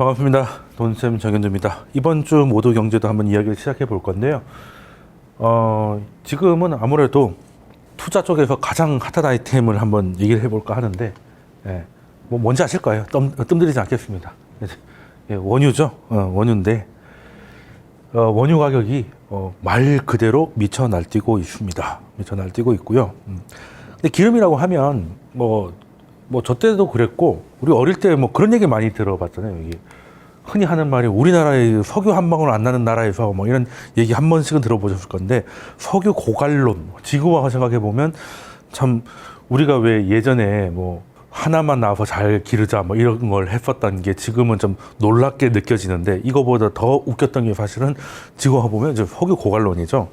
반갑습니다. 돈쌤 정현주입니다. 이번 주 모두 경제도 한번 이야기를 시작해 볼 건데요. 지금은 아무래도 투자 쪽에서 가장 핫한 아이템을 한번 얘기를 해볼까 하는데, 뭐 뭔지 아실 거예요. 뜸들이지 않겠습니다. 원유죠. 원유인데, 원유 가격이 말 그대로 미쳐 날뛰고 있습니다. 미쳐 날뛰고 있고요. 근데 기름이라고 하면 저 때도 그랬고, 우리 어릴 때 뭐 그런 얘기 많이 들어봤잖아요. 이게 흔히 하는 말이 우리나라의 석유 한 방울 안 나는 나라에서 뭐 이런 얘기 한 번씩은 들어보셨을 건데, 석유 고갈론, 지구와 생각해 보면 참 우리가 왜 예전에 뭐 하나만 나와서 잘 기르자 뭐 이런 걸 했었던 게 지금은 좀 놀랍게 느껴지는데, 이거보다 더 웃겼던 게 사실은 지구와 보면 이제 석유 고갈론이죠.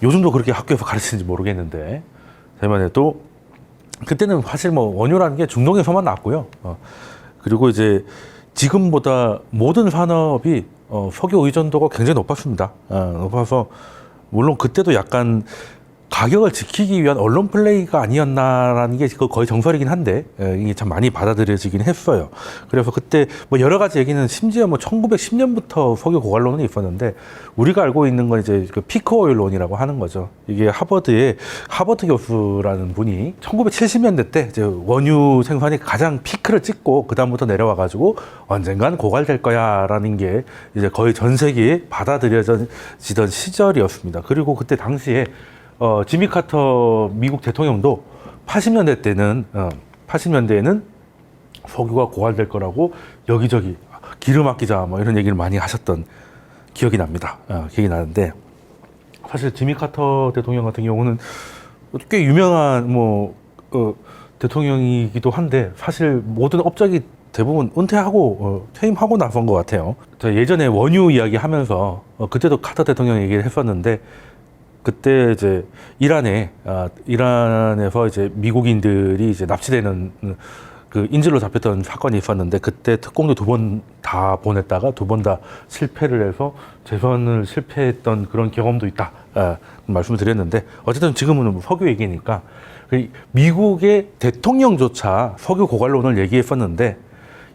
요즘도 그렇게 학교에서 가르치는지 모르겠는데, 제만 해도 그때는 사실 뭐 원유라는 게 중동에서만 나왔고요. 그리고 이제 지금보다 모든 산업이 석유 의존도가 굉장히 높았습니다. 높아서 물론 그때도 약간 가격을 지키기 위한 언론 플레이가 아니었나라는 게 거의 정설이긴 한데, 이게 참 많이 받아들여지긴 했어요. 그래서 그때 뭐 여러 가지 얘기는 심지어 뭐 1910년부터 석유 고갈론이 있었는데, 우리가 알고 있는 건 이제 그 피크 오일론이라고 하는 거죠. 이게 하버드 교수라는 분이 1970년대 때 이제 원유 생산이 가장 피크를 찍고 그다음부터 내려와가지고 언젠간 고갈될 거야라는 게 이제 거의 전 세계에 받아들여지던 시절이었습니다. 그리고 그때 당시에 지미 카터 미국 대통령도 80년대에는 석유가 고갈될 거라고 여기저기 기름 아끼자 뭐 이런 얘기를 많이 하셨던 기억이 납니다. 기억이 나는데, 사실 지미 카터 대통령 같은 경우는 꽤 유명한 대통령이기도 한데, 사실 모든 업적이 대부분 은퇴하고 퇴임하고 나선 것 같아요. 저 예전에 원유 이야기 하면서 그때도 카터 대통령 얘기를 했었는데, 그때 이제 이란에서 이제 미국인들이 이제 납치되는 그 인질로 잡혔던 사건이 있었는데, 그때 특공대 2번 다 보냈다가 2번 다 실패를 해서 재선을 실패했던 그런 경험도 있다, 말씀을 드렸는데, 어쨌든 지금은 석유 얘기니까 미국의 대통령조차 석유 고갈론을 얘기했었는데,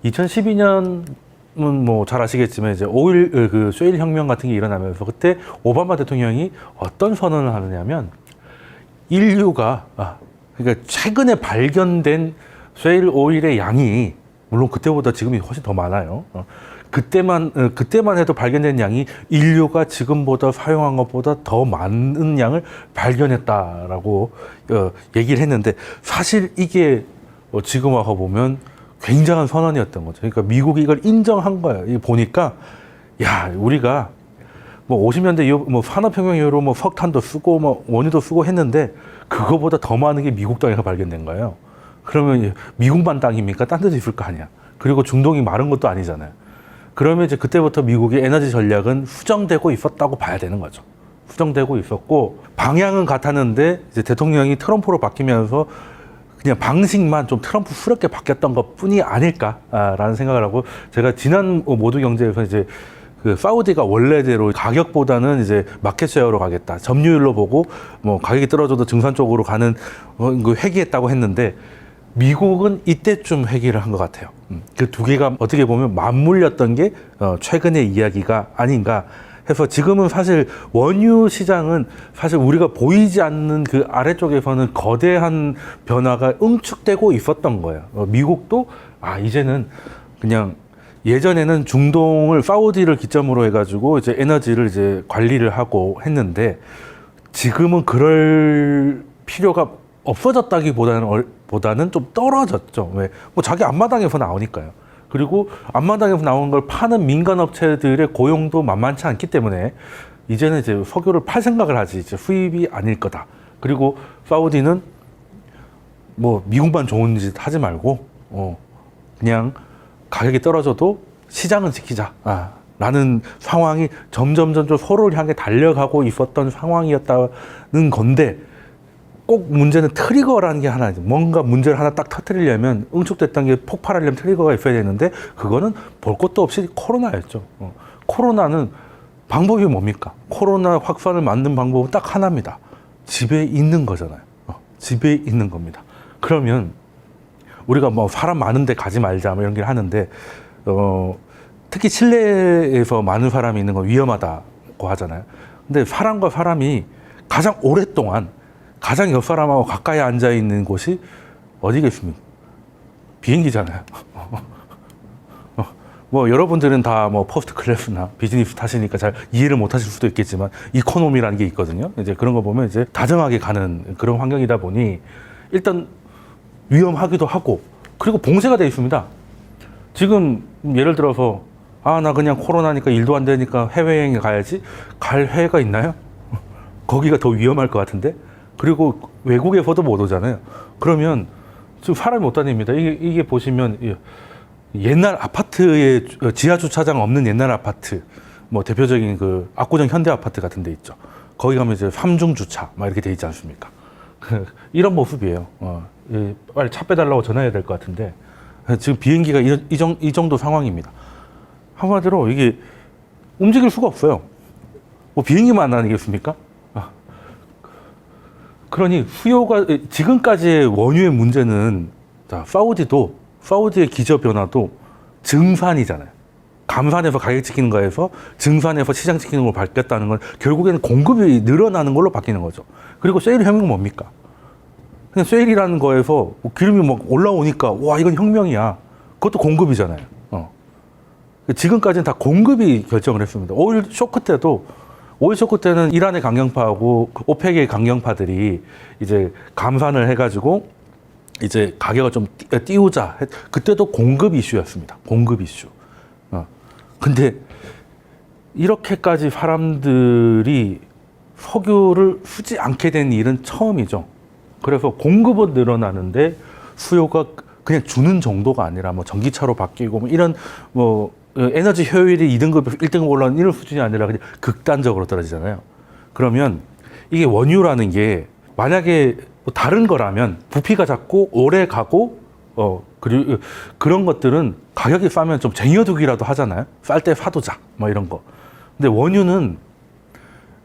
2012년 뭐 잘 아시겠지만 이제 쉐일 혁명 같은 게 일어나면서 그때 오바마 대통령이 어떤 선언을 하느냐면, 인류가 그러니까 최근에 발견된 쉐일 오일의 양이, 물론 그때보다 지금이 훨씬 더 많아요. 그때만 해도 발견된 양이 인류가 지금보다 사용한 것보다 더 많은 양을 발견했다라고 얘기를 했는데, 사실 이게 지금 와서 보면 굉장한 선언이었던 거죠. 그러니까 미국이 이걸 인정한 거예요. 이거 보니까, 우리가 뭐 50년대 이후 뭐 산업혁명 이후로 뭐 석탄도 쓰고 뭐 원유도 쓰고 했는데, 그거보다 더 많은 게 미국 땅에서 발견된 거예요. 그러면 미국만 땅입니까? 딴 데도 있을 거 아니야. 그리고 중동이 마른 것도 아니잖아요. 그러면 이제 그때부터 미국의 에너지 전략은 수정되고 있었다고 봐야 되는 거죠. 수정되고 있었고, 방향은 같았는데 이제 대통령이 트럼프로 바뀌면서 그냥 방식만 좀 트럼프스럽게 바뀌었던 것 뿐이 아닐까라는 생각을 하고, 제가 지난 모두 경제에서 이제 그 사우디가 원래대로 가격보다는 이제 마켓 쉐어로 가겠다, 점유율로 보고 뭐 가격이 떨어져도 증산 쪽으로 가는 그 회귀했다고 했는데, 미국은 이때쯤 회귀를 한 것 같아요. 그 두 개가 어떻게 보면 맞물렸던 게 최근의 이야기가 아닌가 해서, 지금은 사실 원유 시장은 사실 우리가 보이지 않는 그 아래쪽에서는 거대한 변화가 응축되고 있었던 거예요. 미국도 이제는 그냥, 예전에는 중동을 사우디를 기점으로 해가지고 이제 에너지를 이제 관리를 하고 했는데, 지금은 그럴 필요가 없어졌다기보다는 좀 떨어졌죠. 왜? 뭐 자기 앞마당에서 나오니까요. 그리고 앞마당에서 나온 걸 파는 민간 업체들의 고용도 만만치 않기 때문에 이제는 이제 석유를 팔 생각을 하지, 이제 수입이 아닐 거다. 그리고 사우디는 뭐 미국만 좋은 짓 하지 말고 그냥 가격이 떨어져도 시장은 지키자, 라는 상황이 점점 서로를 향해 달려가고 있었던 상황이었다는 건데, 꼭 문제는 트리거라는 게 하나, 뭔가 문제를 하나 딱 터뜨리려면, 응축됐던 게 폭발하려면 트리거가 있어야 되는데, 그거는 볼 것도 없이 코로나였죠. 코로나는 방법이 뭡니까? 코로나 확산을 막는 방법은 딱 하나입니다. 집에 있는 거잖아요. 집에 있는 겁니다. 그러면 우리가 뭐 사람 많은데 가지 말자 뭐 이런 게 하는데, 특히 실내에서 많은 사람이 있는 건 위험하다고 하잖아요. 근데 사람과 사람이 가장 오랫동안 가장 옆 사람하고 가까이 앉아 있는 곳이 어디겠습니까? 비행기잖아요. 뭐 여러분들은 다 뭐 퍼스트 클래스나 비즈니스 타시니까 잘 이해를 못 하실 수도 있겠지만 이코노미라는 게 있거든요. 이제 그런 거 보면 이제 다정하게 가는 그런 환경이다 보니 일단 위험하기도 하고 그리고 봉쇄가 되어 있습니다. 지금 예를 들어서 나 그냥 코로나니까 일도 안 되니까 해외여행에 가야지. 갈 해가 있나요? 거기가 더 위험할 것 같은데. 그리고 외국에서도 못 오잖아요. 그러면 지금 사람이 못 다닙니다. 이게 보시면 옛날 아파트에 지하 주차장 없는 옛날 아파트, 뭐 대표적인 그 압구정 현대 아파트 같은 데 있죠. 거기 가면 이제 3중 주차 막 이렇게 돼 있지 않습니까? 이런 모습이에요. 빨리 차 빼달라고 전화해야 될 것 같은데 지금 비행기가 이 정도 상황입니다. 한마디로 이게 움직일 수가 없어요. 뭐 비행기만 아니겠습니까? 그러니 수요가 지금까지의 원유의 문제는 사우디의 기저 변화도 증산이잖아요. 감산에서 가격 지키는 거에서 증산에서 시장 지키는 걸 바뀌었다는 건 결국에는 공급이 늘어나는 걸로 바뀌는 거죠. 그리고 세일 혁명은 뭡니까? 그냥 세일이라는 거에서 기름이 막 올라오니까 와 이건 혁명이야. 그것도 공급이잖아요. 지금까지는 다 공급이 결정을 했습니다. 오일 쇼크 때는 이란의 강경파하고 오펙의 강경파들이 이제 감산을 해가지고 이제 가격을 좀 띄우자. 그때도 공급 이슈였습니다. 공급 이슈. 근데 이렇게까지 사람들이 석유를 쓰지 않게 된 일은 처음이죠. 그래서 공급은 늘어나는데 수요가 그냥 주는 정도가 아니라 뭐 전기차로 바뀌고 뭐 이런 뭐 에너지 효율이 2등급, 1등급 올라가는 이런 수준이 아니라 그냥 극단적으로 떨어지잖아요. 그러면 이게 원유라는 게 만약에 뭐 다른 거라면 부피가 작고 오래 가고 그리고 그런 것들은 가격이 싸면 좀 쟁여두기라도 하잖아요. 쌀 때 사두자 뭐 이런 거. 근데 원유는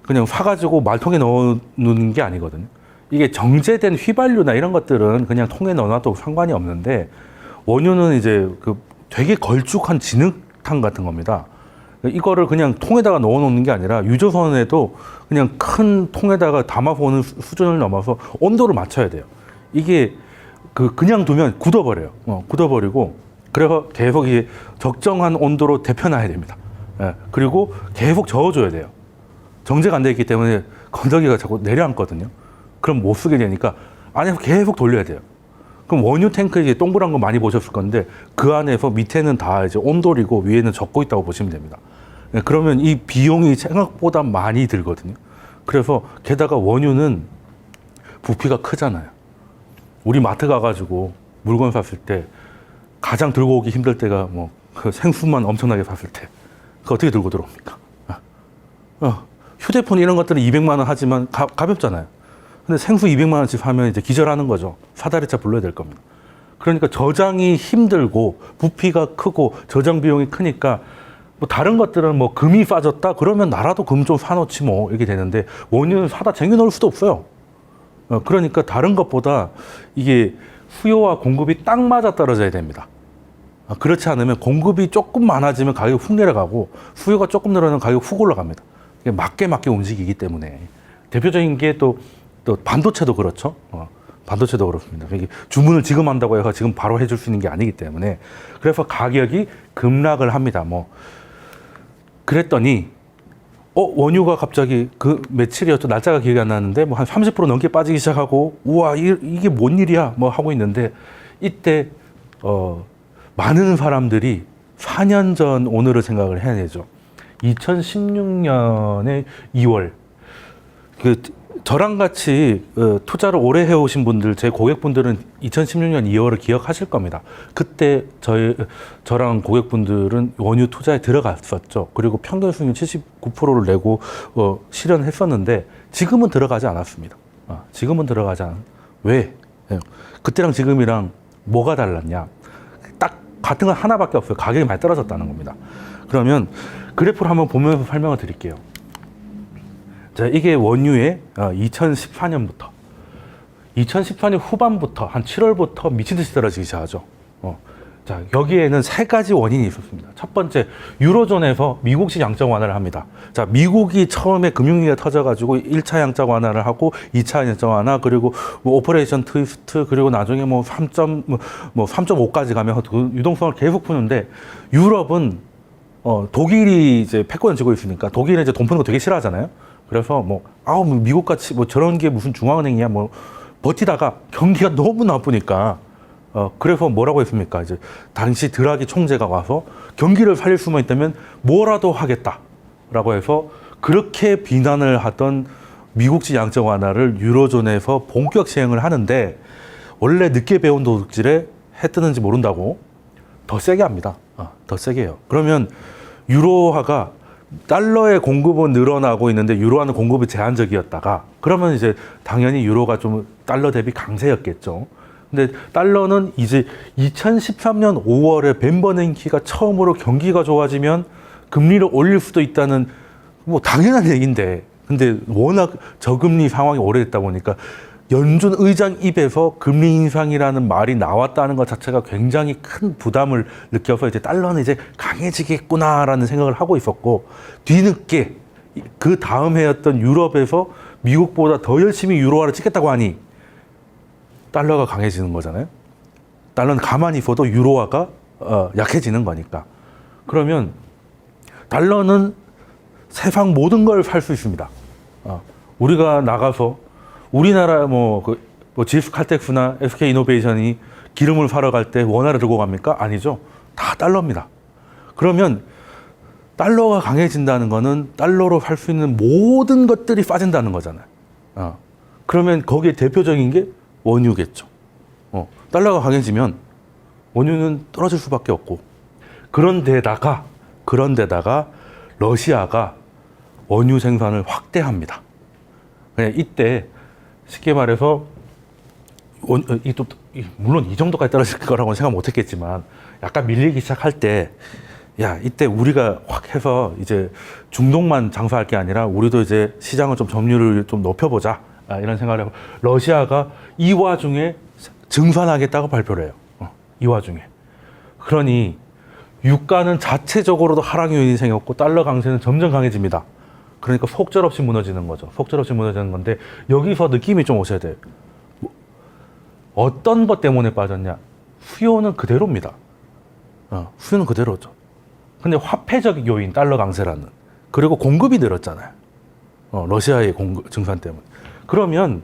그냥 사가지고 말통에 넣어놓는 게 아니거든요. 이게 정제된 휘발유나 이런 것들은 그냥 통에 넣어놔도 상관이 없는데 원유는 이제 그 되게 걸쭉한 진흙탕 같은 겁니다. 이거를 그냥 통에다가 넣어놓는 게 아니라 유조선에도 그냥 큰 통에다가 담아서 오는 수준을 넘어서 온도를 맞춰야 돼요. 이게 그냥 두면 굳어버려요. 굳어버리고 그래서 계속 이게 적정한 온도로 데펴놔야 됩니다. 그리고 계속 저어줘야 돼요. 정제가 안 돼 있기 때문에 건더기가 자꾸 내려앉거든요. 그럼 못 쓰게 되니까 안에서 계속 돌려야 돼요. 그럼 원유 탱크 이제 동그란 거 많이 보셨을 건데 그 안에서 밑에는 다 이제 온돌이고 위에는 적고 있다고 보시면 됩니다. 그러면 이 비용이 생각보다 많이 들거든요. 그래서 게다가 원유는 부피가 크잖아요. 우리 마트 가가지고 물건 샀을 때 가장 들고 오기 힘들 때가 뭐 그 생수만 엄청나게 샀을 때 그거 어떻게 들고 들어옵니까? 휴대폰 이런 것들은 200만 원 하지만 가볍잖아요. 근데 생수 200만 원씩 사면 이제 기절하는 거죠. 사다리차 불러야 될 겁니다. 그러니까 저장이 힘들고 부피가 크고 저장 비용이 크니까 뭐 다른 것들은 뭐 금이 빠졌다 그러면 나라도 금 좀 사놓지 뭐 이렇게 되는데 원유는 사다 쟁여놓을 수도 없어요. 그러니까 다른 것보다 이게 수요와 공급이 딱 맞아 떨어져야 됩니다. 그렇지 않으면 공급이 조금 많아지면 가격이 훅 내려가고 수요가 조금 늘어나면 가격이 훅 올라갑니다. 맞게 움직이기 때문에 대표적인 게 또 반도체도 그렇죠. 반도체도 그렇습니다. 이게 주문을 지금 한다고 해서 지금 바로 해줄 수 있는 게 아니기 때문에 그래서 가격이 급락을 합니다. 뭐 그랬더니 원유가 갑자기 그 며칠이었죠. 날짜가 기억이 안 나는데 뭐 한 30% 넘게 빠지기 시작하고 우와 이게 뭔 일이야 뭐 하고 있는데 이때 많은 사람들이 4년 전 오늘을 생각을 해야 되죠. 2016년의 2월 저랑 같이 투자를 오래 해오신 분들, 제 고객분들은 2016년 2월을 기억하실 겁니다. 그때 저랑 고객분들은 원유 투자에 들어갔었죠. 그리고 평균 수익률 79%를 내고 실현했었는데 지금은 들어가지 않았습니다. 지금은 들어가지 않은. 왜? 그때랑 지금이랑 뭐가 달랐냐? 딱 같은 건 하나밖에 없어요. 가격이 많이 떨어졌다는 겁니다. 그러면 그래프를 한번 보면서 설명을 드릴게요. 자, 이게 원유의 2014년 후반부터 한 7월부터 미친 듯이 떨어지기 시작하죠. 자, 여기에는 세 가지 원인이 있었습니다. 첫 번째, 유로존에서 미국식 양적 완화를 합니다. 자, 미국이 처음에 금융위기가 터져가지고 1차 양적 완화를 하고 2차 양적 완화, 그리고 뭐 오퍼레이션 트위스트, 그리고 나중에 뭐 3.5까지 가면 유동성을 계속 푸는데, 유럽은 독일이 이제 패권을 쥐고 있으니까 독일은 이제 돈 푸는 거 되게 싫어하잖아요. 그래서 미국같이 뭐 저런 게 무슨 중앙은행이야 뭐 버티다가 경기가 너무 나쁘니까 그래서 뭐라고 했습니까? 이제 당시 드라기 총재가 와서 경기를 살릴 수만 있다면 뭐라도 하겠다라고 해서 그렇게 비난을 하던 미국식 양적 완화를 유로존에서 본격 시행을 하는데, 원래 늦게 배운 도둑질에 해 뜨는지 모른다고 더 세게 합니다. 더 세게 해요. 그러면 유로화가 달러의 공급은 늘어나고 있는데 유로화는 공급이 제한적이었다가, 그러면 이제 당연히 유로가 좀 달러 대비 강세였겠죠. 근데 달러는 이제 2013년 5월에 벤 버냉키가 처음으로 경기가 좋아지면 금리를 올릴 수도 있다는 뭐 당연한 얘기인데, 근데 워낙 저금리 상황이 오래됐다 보니까 연준 의장 입에서 금리 인상이라는 말이 나왔다는 것 자체가 굉장히 큰 부담을 느껴서 이제 달러는 이제 강해지겠구나라는 생각을 하고 있었고, 뒤늦게 그 다음 해였던 유럽에서 미국보다 더 열심히 유로화를 찍겠다고 하니 달러가 강해지는 거잖아요. 달러는 가만히 있어도 유로화가 약해지는 거니까. 그러면 달러는 세상 모든 걸 살 수 있습니다. 우리가 나가서 우리나라 GS 칼텍스나 SK 이노베이션이 기름을 사러 갈 때 원화를 들고 갑니까? 아니죠. 다 달러입니다. 그러면 달러가 강해진다는 거는 달러로 살 수 있는 모든 것들이 빠진다는 거잖아요. 그러면 거기에 대표적인 게 원유겠죠. 달러가 강해지면 원유는 떨어질 수밖에 없고, 그런데다가 러시아가 원유 생산을 확대합니다. 그냥 이때 쉽게 말해서 물론 이 정도까지 떨어질 거라고는 생각 못했겠지만, 약간 밀리기 시작할 때, 야, 이때 우리가 확 해서 이제 중동만 장사할 게 아니라 우리도 이제 시장을 좀 점유율을 좀 높여보자, 이런 생각을 하고, 러시아가 이 와중에 증산하겠다고 발표를 해요. 이 와중에. 그러니 유가는 자체적으로도 하락 요인이 생겼고 달러 강세는 점점 강해집니다. 그러니까 속절없이 무너지는 거죠. 속절없이 무너지는 건데, 여기서 느낌이 좀 오셔야 돼요. 어떤 것 때문에 빠졌냐? 수요는 그대로입니다. 수요는 그대로죠. 근데 화폐적 요인, 달러 강세라는, 그리고 공급이 늘었잖아요. 러시아의 증산 때문에. 그러면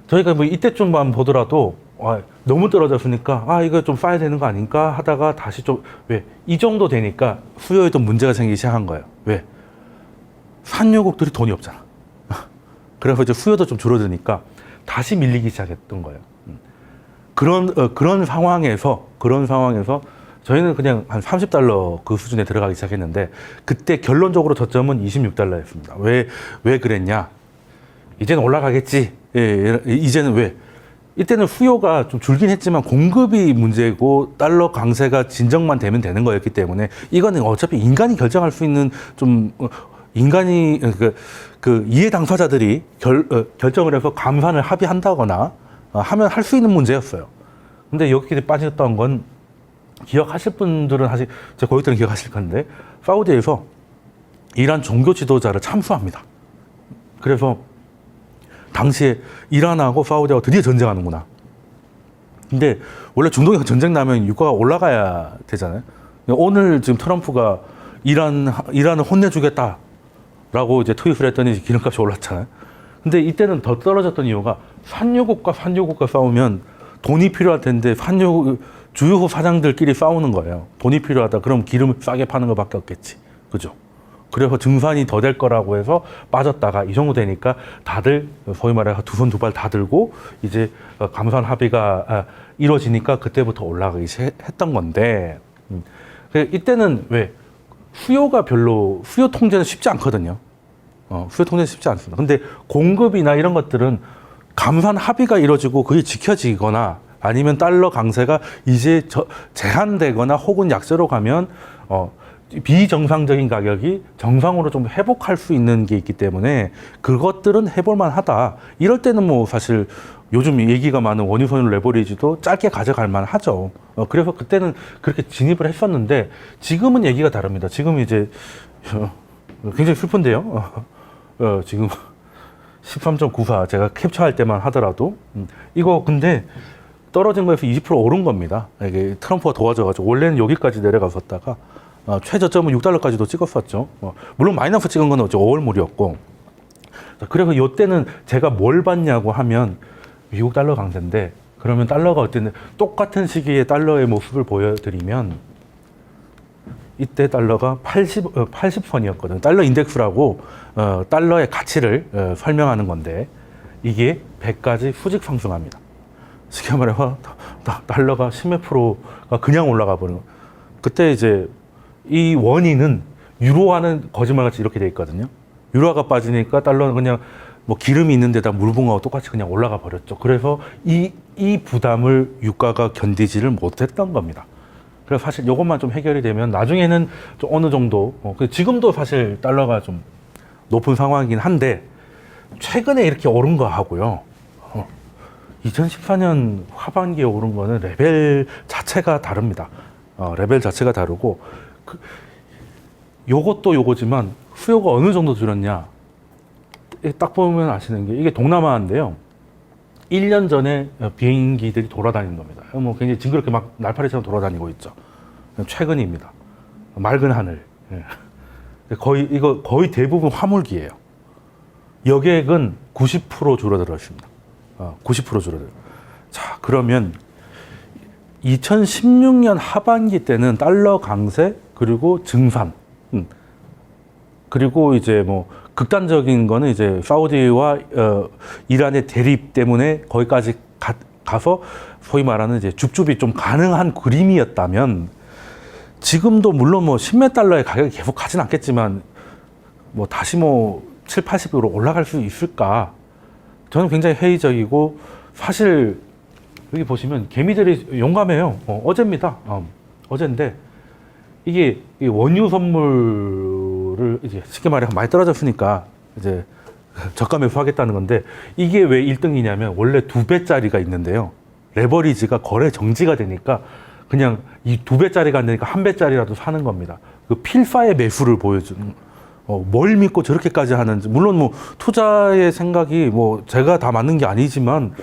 저희가 뭐 이때쯤만 보더라도 너무 떨어졌으니까 이거 좀 싸야 되는 거 아닌가 하다가 다시 좀, 왜? 이 정도 되니까 수요에 좀 문제가 생기기 시작한 거예요. 왜? 산유국들이 돈이 없잖아. 그래서 이제 수요도 좀 줄어드니까 다시 밀리기 시작했던 거예요. 그런 상황에서 저희는 그냥 한 $30 그 수준에 들어가기 시작했는데, 그때 결론적으로 저점은 $26였습니다. 왜 그랬냐? 이제는 올라가겠지. 이제는 왜? 이때는 수요가 좀 줄긴 했지만 공급이 문제고 달러 강세가 진정만 되면 되는 거였기 때문에, 이거는 어차피 인간이 결정할 수 있는 인간이 그 이해 당사자들이 결정을 해서 감산을 합의한다거나 하면 할 수 있는 문제였어요. 근데 여기에 빠졌던 건, 기억하실 분들은 사실 제 고객들은 기억하실 건데, 사우디에서 이란 종교 지도자를 참수합니다. 그래서 당시에 이란하고 사우디하고 드디어 전쟁하는구나. 근데 원래 중동에 전쟁 나면 유가가 올라가야 되잖아요. 오늘 지금 트럼프가 이란을 혼내주겠다라고 이제 트윗을 했더니 기름값이 올랐잖아요. 근데 이때는 더 떨어졌던 이유가, 산유국과 싸우면 돈이 필요할 텐데 주유소 사장들끼리 싸우는 거예요. 돈이 필요하다. 그럼 기름을 싸게 파는 것밖에 없겠지. 그죠? 그래서 증산이 더 될 거라고 해서 빠졌다가 이 정도 되니까 다들 소위 말해 두 손 두 발 다 들고 이제 감산 합의가 이루어지니까 그때부터 올라가기 했던 건데, 이때는 왜? 수요 통제는 쉽지 않거든요. 수요 통제는 쉽지 않습니다. 근데 공급이나 이런 것들은 감산 합의가 이루어지고 그게 지켜지거나, 아니면 달러 강세가 이제 제한되거나 혹은 약세로 가면 비정상적인 가격이 정상으로 좀 회복할 수 있는 게 있기 때문에 그것들은 해볼만 하다. 이럴 때는 뭐 사실 요즘 얘기가 많은 원유선유 레버리지도 짧게 가져갈 만 하죠. 그래서 그때는 그렇게 진입을 했었는데 지금은 얘기가 다릅니다. 지금 이제 굉장히 슬픈데요. 지금 13.94 제가 캡처할 때만 하더라도 이거 근데 떨어진 거에서 20% 오른 겁니다. 이게 트럼프가 도와줘가지고 원래는 여기까지 내려갔었다가 최저점은 6달러까지도 찍었었죠. 물론 마이너스 찍은 건 어제 5월물이었고 그래서 이때는 제가 뭘 봤냐고 하면 미국 달러 강세인데 그러면 달러가 어땠는데 똑같은 시기에 달러의 모습을 보여드리면 이때 달러가 80선이었거든요. 달러 인덱스라고 달러의 가치를 설명하는 건데 이게 100까지 수직 상승합니다. 쉽게 말해서 달러가 10몇 프로가 그냥 올라가 버리는 거예요. 그때 이제 이 원인은 유로화는 거짓말같이 이렇게 돼 있거든요. 유로화가 빠지니까 달러는 그냥 뭐 기름이 있는 데다 물봉하고 똑같이 그냥 올라가 버렸죠. 그래서 이 부담을 유가가 견디지를 못했던 겁니다. 그래서 사실 이것만 좀 해결이 되면 나중에는 좀 어느 정도 지금도 사실 달러가 좀 높은 상황이긴 한데 최근에 이렇게 오른 거 하고요. 2014년 하반기에 오른 거는 레벨 자체가 다릅니다. 레벨 자체가 다르고 요것도 요거지만 수요가 어느 정도 줄었냐 딱 보면 아시는 게 이게 동남아인데요. 1년 전에 비행기들이 돌아다니는 겁니다. 뭐 굉장히 징그럽게 막 날파리처럼 돌아다니고 있죠. 최근입니다. 맑은 하늘. 거의 대부분 화물기예요. 여객은 90% 줄어들었습니다. 90% 줄어들어요. 자, 그러면 2016년 하반기 때는 달러 강세 그리고 증산 그리고 이제 뭐 극단적인 거는 이제 사우디와 이란의 대립 때문에 거기까지 가서 소위 말하는 이제 줍줍이 좀 가능한 그림이었다면 지금도 물론 뭐 10몇 달러의 가격이 계속 가진 않겠지만 뭐 다시 뭐 7, 80으로 올라갈 수 있을까? 저는 굉장히 회의적이고 사실 여기 보시면 개미들이 용감해요. 어제입니다. 어제인데 이게 원유 선물을 이제 쉽게 말해 많이 떨어졌으니까 이제 저가 매수하겠다는 건데 이게 왜 1등이냐면 원래 2배짜리가 있는데요. 레버리지가 거래 정지가 되니까 그냥 이 2배짜리가 안 되니까 1배짜리라도 사는 겁니다. 그 필사의 매수를 보여주는 뭘 믿고 저렇게까지 하는지 물론 뭐 투자의 생각이 뭐 제가 다 맞는 게 아니지만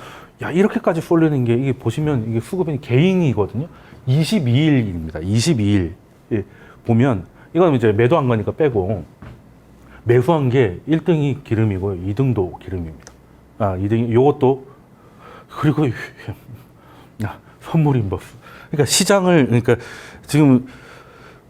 야 이렇게까지 쏠리는 게 이게 보시면 이게 수급이 개인이거든요. 22일입니다. 22일 보면 이건 이제 매도한 거니까 빼고 매수한 게 1등이 기름이고요. 2등도 기름입니다. 2등이 요것도 그리고 선물 인버스. 그러니까 시장을 그러니까 지금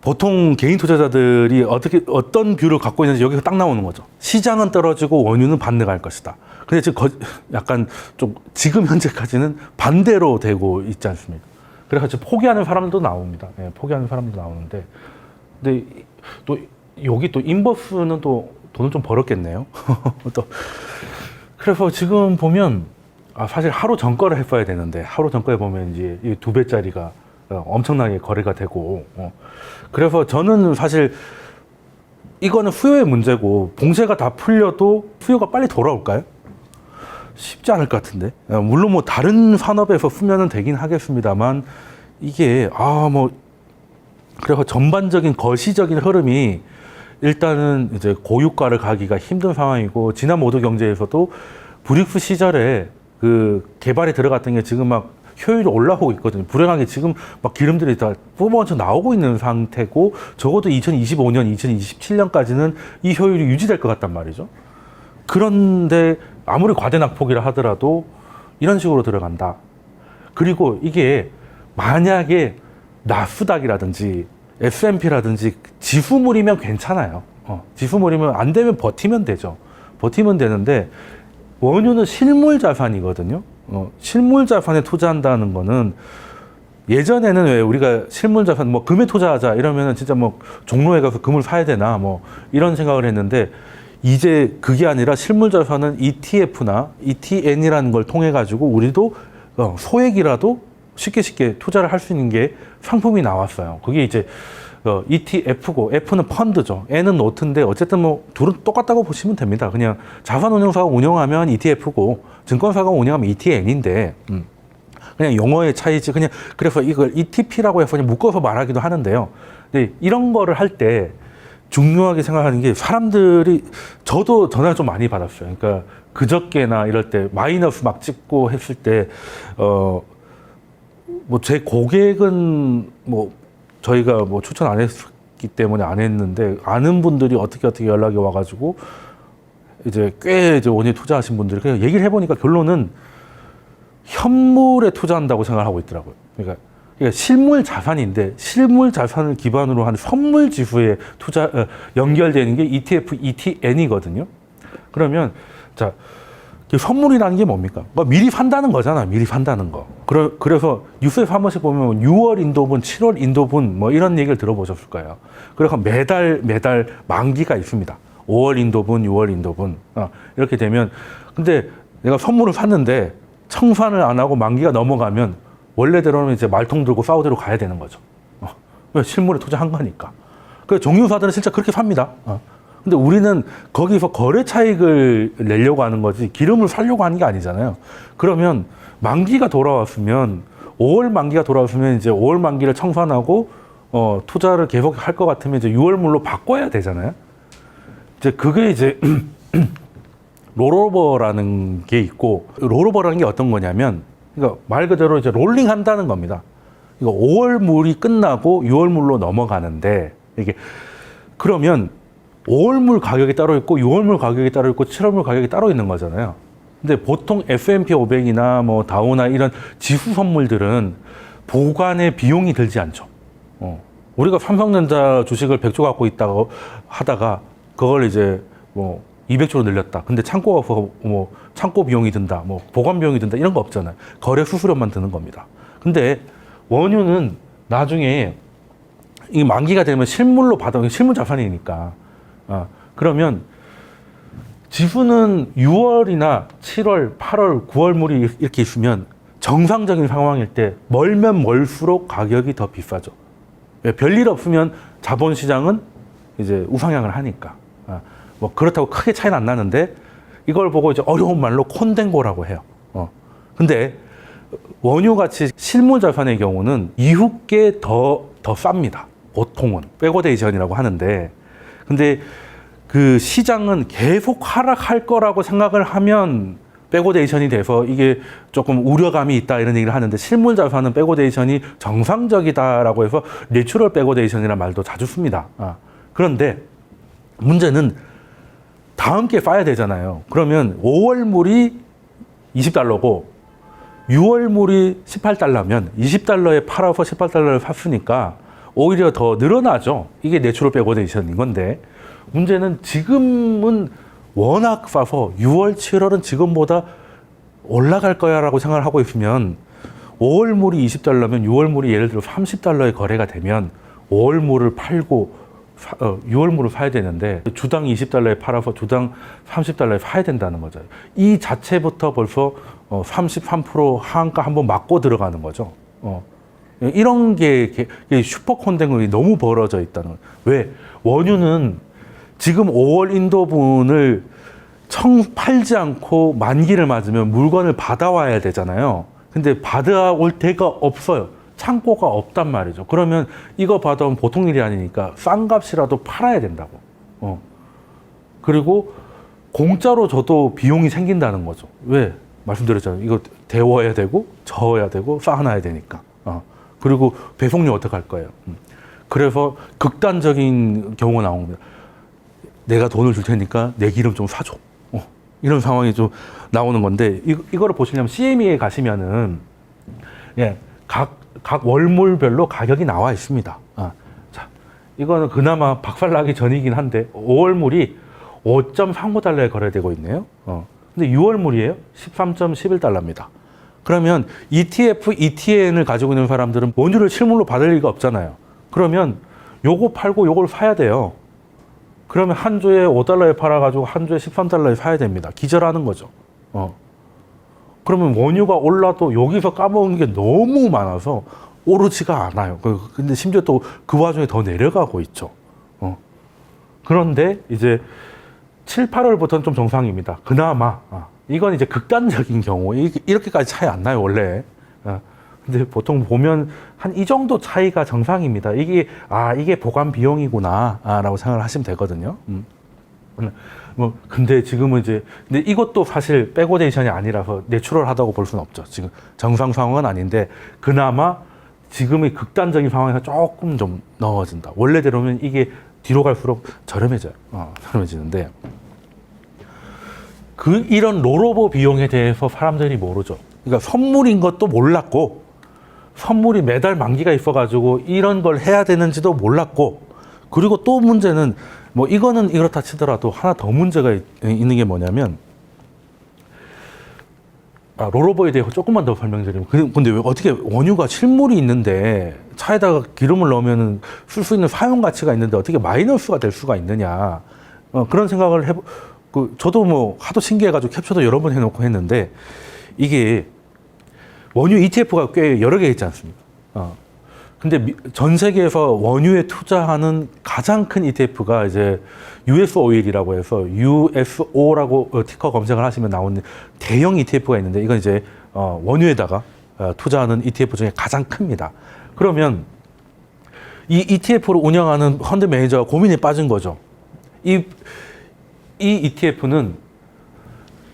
보통 개인 투자자들이 어떤 뷰를 갖고 있는지 여기서 딱 나오는 거죠. 시장은 떨어지고 원유는 반등할 것이다. 근데 지금 약간 좀 지금 현재까지는 반대로 되고 있지 않습니까? 그래서 지금 포기하는 사람도 나옵니다. 예, 포기하는 사람도 나오는데, 근데 또 여기 또 인버스는 또 돈을 좀 벌었겠네요. 또 그래서 지금 보면 사실 하루 전거를 했어야 되는데 하루 전거에 보면 이제 이 2배짜리가 엄청나게 거래가 되고 그래서 저는 사실 이거는 수요의 문제고 봉쇄가 다 풀려도 수요가 빨리 돌아올까요? 쉽지 않을 것 같은데 물론 뭐 다른 산업에서 수면은 되긴 하겠습니다만 이게 뭐 그래서 전반적인 거시적인 흐름이 일단은 이제 고유가를 가기가 힘든 상황이고 지난 모두 경제에서도 브릭스 시절에 그 개발에 들어갔던 게 지금 막 효율이 올라오고 있거든요. 불행하게 지금 막 기름들이 다 뿜어져 나오고 있는 상태고 적어도 2025년, 2027년까지는 이 효율이 유지될 것 같단 말이죠. 그런데 아무리 과대 낙폭이라 하더라도 이런 식으로 들어간다. 그리고 이게 만약에 나스닥이라든지 S&P라든지 지수물이면 괜찮아요. 지수물이면 안 되면 버티면 되죠. 버티면 되는데 원유는 실물 자산이거든요. 실물 자산에 투자한다는 거는 예전에는 왜 우리가 실물 자산 뭐 금에 투자하자 이러면은 진짜 뭐 종로에 가서 금을 사야 되나 뭐 이런 생각을 했는데 이제 그게 아니라 실물 자산은 ETF나 ETN이라는 걸 통해 가지고 우리도 소액이라도 쉽게 투자를 할 수 있는 게 상품이 나왔어요. 그게 이제 ETF고 F는 펀드죠. N은 노트인데 어쨌든 뭐 둘은 똑같다고 보시면 됩니다. 그냥 자산운용사가 운영하면 ETF고 증권사가 운영하면 ETN인데 그냥 용어의 차이지. 그냥 그래서 이걸 ETP라고 해서 그냥 묶어서 말하기도 하는데요. 근데 이런 거를 할 때 중요하게 생각하는 게 사람들이 저도 전화를 좀 많이 받았어요. 그러니까 그저께나 이럴 때 마이너스 막 찍고 했을 때 뭐 제 고객은 뭐 저희가 뭐 추천 안 했기 때문에 안 했는데 아는 분들이 어떻게 연락이 와가지고 이제 꽤 이제 원유에 투자하신 분들이 그냥 얘기를 해보니까 결론은 현물에 투자한다고 생각하고 있더라고요. 그러니까 실물 자산인데 실물 자산을 기반으로 한 선물 지수에 연결되는 게 ETF, ETN이거든요. 그러면 자 선물이라는 게 뭡니까? 미리 산다는 거잖아. 미리 산다는 거. 그래서 뉴스에서 한 번씩 보면 6월 인도분, 7월 인도분 뭐 이런 얘기를 들어보셨을 거예요. 그래서 매달 만기가 있습니다. 5월 인도분, 6월 인도분 이렇게 되면 근데 내가 선물을 샀는데 청산을 안 하고 만기가 넘어가면 원래대로는 이제 말통 들고 사우디로 가야 되는 거죠. 왜? 실물에 투자한 거니까. 그래서 정유사들은 진짜 그렇게 삽니다. 근데 우리는 거기서 거래 차익을 내려고 하는 거지 기름을 사려고 하는 게 아니잖아요. 그러면 만기가 돌아왔으면 5월 만기가 돌아왔으면 이제 5월 만기를 청산하고 투자를 계속 할 것 같으면 이제 6월물로 바꿔야 되잖아요. 이제 그게 이제 롤오버라는 게 있고 롤오버라는 게 어떤 거냐면 그러니까 말 그대로 이제 롤링 한다는 겁니다. 이거 5월물이 끝나고 6월물로 넘어가는데 이게 그러면 5월물 가격이 따로 있고 6월물 가격이 따로 있고 7월물 가격이 따로 있는 거잖아요. 근데 보통 S&P 500이나 뭐 다우나 이런 지수 선물들은 보관에 비용이 들지 않죠. 우리가 삼성전자 주식을 100조 갖고 있다고 하다가 그걸 이제 뭐 200조로 늘렸다. 근데 창고가 뭐 창고 비용이 든다, 뭐 보관 비용이 든다 이런 거 없잖아요. 거래 수수료만 드는 겁니다. 근데 원유는 나중에 이 만기가 되면 실물로 받아 실물 자산이니까. 그러면 지수는 6월이나 7월, 8월, 9월물이 이렇게 있으면 정상적인 상황일 때 멀면 멀수록 가격이 더 비싸죠. 별일 없으면 자본시장은 이제 우상향을 하니까. 뭐 그렇다고 크게 차이는 안 나는데 이걸 보고 이제 어려운 말로 콘덴고라고 해요. 근데 원유같이 실물 자산의 경우는 이후께 더 쌉니다. 보통은 백오데이션이라고 하는데 근데 그 시장은 계속 하락할 거라고 생각을 하면 백오데이션이 돼서 이게 조금 우려감이 있다 이런 얘기를 하는데 실물 자산은 백오데이션이 정상적이다라고 해서 내추럴 백오데이션이라는 말도 자주 씁니다. 그런데 문제는 다음 게 쌓야 되잖아요. 그러면 5월물이 20달러고 6월물이 18달러면 20달러에 팔아서 18달러를 샀으니까 오히려 더 늘어나죠. 이게 내추럴 백오데이션인 건데 문제는 지금은 워낙 싸서 6월, 7월은 지금보다 올라갈 거야 라고 생각을 하고 있으면 5월물이 20달러면 6월물이 예를 들어 30달러에 거래가 되면 5월물을 팔고 6월물을 사야 되는데 주당 20달러에 팔아서 주당 30달러에 사야 된다는 거죠. 이 자체부터 벌써 33% 하한가 한번 맞고 들어가는 거죠. 이런 게 슈퍼 콘덴글이 너무 벌어져 있다는 거예요. 왜? 원유는 지금 5월 인도분을 팔지 않고 만기를 맞으면 물건을 받아와야 되잖아요. 근데 받아올 데가 없어요. 창고가 없단 말이죠. 그러면 이거 받아오면 보통 일이 아니니까 싼 값이라도 팔아야 된다고. 그리고 공짜로 줘도 비용이 생긴다는 거죠. 왜? 말씀드렸잖아요. 이거 데워야 되고 저어야 되고 쌓아놔야 되니까. 그리고 배송료 어떡할 거예요. 그래서 극단적인 경우가 나옵니다. 내가 돈을 줄 테니까 내 기름 좀 사줘. 이런 상황이 좀 나오는 건데 이거를 보시려면 CME에 가시면은 각 월물별로 가격이 나와 있습니다. 자, 이거는 그나마 박살나기 전이긴 한데 5월물이 5.39달러에 거래되고 있네요. 근데 6월물이에요. 13.11달러입니다. 그러면 ETF, ETN을 가지고 있는 사람들은 원유를 실물로 받을 리가 없잖아요. 그러면 요거 팔고 요걸 사야 돼요. 그러면 한 주에 5달러에 팔아가지고 한 주에 13달러에 사야 됩니다. 기절하는 거죠. 그러면 원유가 올라도 여기서 까먹은 게 너무 많아서 오르지가 않아요. 근데 심지어 또 그 와중에 더 내려가고 있죠. 그런데 이제 7, 8월부터는 좀 정상입니다. 그나마 이건 이제 극단적인 경우 이렇게까지 차이 안 나요 원래. 근데 보통 보면 한 이 정도 차이가 정상입니다. 이게 보관 비용이구나라고 생각을 하시면 되거든요. 뭐 근데 지금은 이제 근데 이것도 사실 백오데이션이 아니라서 내추럴하다고 볼 수는 없죠. 지금 정상 상황은 아닌데 그나마 지금의 극단적인 상황에서 조금 좀 넣어진다. 원래대로면 이게 뒤로 갈수록 저렴해져요. 저렴해지는데 이런 롤오버 비용에 대해서 사람들이 모르죠. 그러니까 선물인 것도 몰랐고 선물이 매달 만기가 있어가지고 이런 걸 해야 되는지도 몰랐고 그리고 또 문제는 뭐 이거는 이렇다 치더라도 하나 더 문제가 있는 게 뭐냐면 롤오버에 대해서 조금만 더 설명드리면 근데 왜 어떻게 원유가 실물이 있는데 차에다가 기름을 넣으면 쓸 수 있는 사용 가치가 있는데 어떻게 마이너스가 될 수가 있느냐 그런 생각을 저도 뭐 하도 신기해가지고 캡처도 여러 번 해놓고 했는데 이게 원유 ETF가 꽤 여러 개 있지 않습니까? 근데 전 세계에서 원유에 투자하는 가장 큰 ETF가 이제 US 오일이라고 해서 USO라고 티커 검색을 하시면 나오는 대형 ETF가 있는데 이건 이제 원유에다가 투자하는 ETF 중에 가장 큽니다. 그러면 이 ETF를 운영하는 펀드 매니저가 고민에 빠진 거죠. 이 ETF는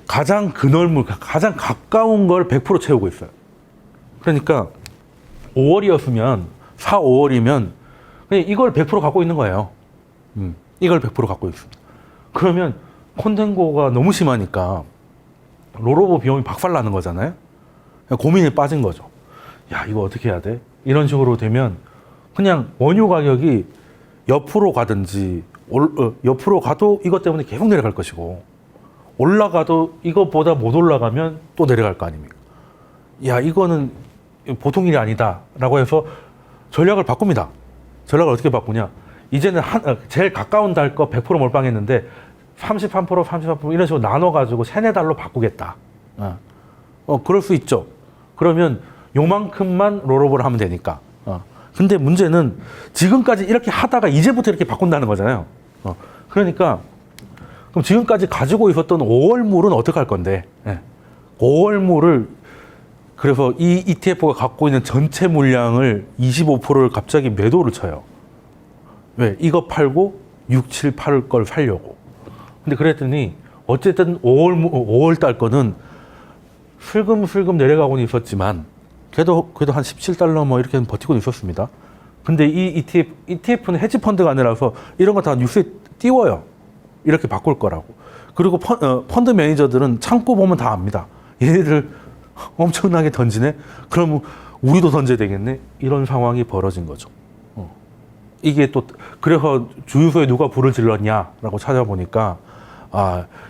가장 근원물, 가장 가까운 걸 100% 채우고 있어요. 그러니까 5월이었으면 4, 5월이면 그냥 이걸 100% 갖고 있는 거예요. 이걸 100% 갖고 있습니다. 그러면 콘텐고가 너무 심하니까 롤오버 비용이 박살나는 거잖아요. 고민에 빠진 거죠. 야, 이거 어떻게 해야 돼? 이런 식으로 되면 그냥 원유 가격이 옆으로 가든지 옆으로 가도 이것 때문에 계속 내려갈 것이고 올라가도 이것보다 못 올라가면 또 내려갈 거 아닙니까? 야, 이거는 보통 일이 아니다 라고 해서 전략을 바꿉니다. 전략을 어떻게 바꾸냐? 이제는 제일 가까운 달 거 100% 몰빵했는데 33%, 33% 이런 식으로 나눠가지고 3-4달로 바꾸겠다. 그럴 수 있죠. 그러면 요만큼만 롤오버를 하면 되니까. 근데 문제는 지금까지 이렇게 하다가 이제부터 이렇게 바꾼다는 거잖아요. 그러니까 그럼 지금까지 가지고 있었던 5월물은 어떻게 할 건데? 5월물을 그래서 이 ETF가 갖고 있는 전체 물량을 25%를 갑자기 매도를 쳐요. 왜? 이거 팔고 6, 7, 8을 걸 살려고. 근데 그랬더니 어쨌든 5월 달 거는 슬금슬금 내려가고는 있었지만 그래도 한 17달러 뭐 이렇게 버티고 있었습니다. 근데 이 ETF는 헤지펀드가 아니라서 이런 거 다 뉴스에 띄워요. 이렇게 바꿀 거라고. 그리고 펀드 매니저들은 참고 보면 다 압니다. 얘네들 엄청나게 던지네? 그럼 우리도 던져야 되겠네? 이런 상황이 벌어진 거죠. 이게 또 그래서 주유소에 누가 불을 질렀냐라고 찾아보니까